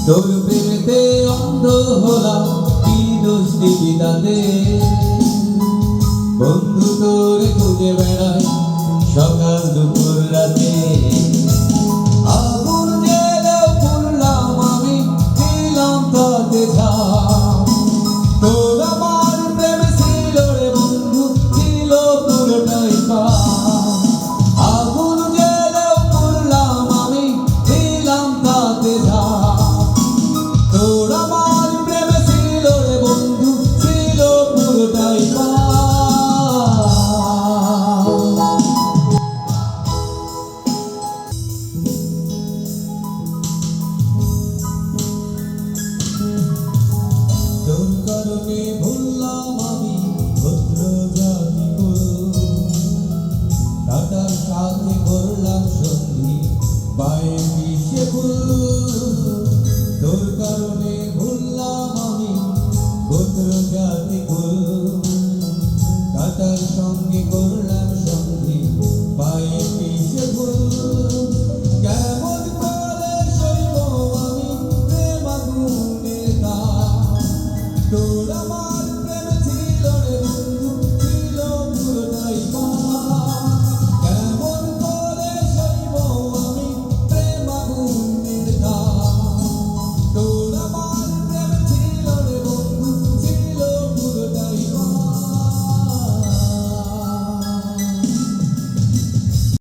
তোর প্রেমেতে অন্ধ হলাম, কি দোষ দিবি তাতে? বন্ধু তোরে খুঁজে বেড়াই সকাল দুপুর রাতে। আগুন জেলেও পুরলাম আমি, দিলাম তাতে ঝাঁপ। তোর আমার প্রেম ছিল রে বন্ধু, ছিল পুরোটাই পাপ। আগুন জেলেও পুরলাম আমি, দিলাম তাতে ঝাঁপ। তোর আমার প্রেম ছিল রে বন্ধু, ছিল পুরোটাই পাপ। তোর কারণে ভুললাম আমি ভদ্র জাতি কুল, টাটার সাথে করলাম সন্ধি পায়ে পিষে ফুল। তোর কারণে ভুললাম আমি ভদ্র জাতি কুল, টাটার সঙ্গে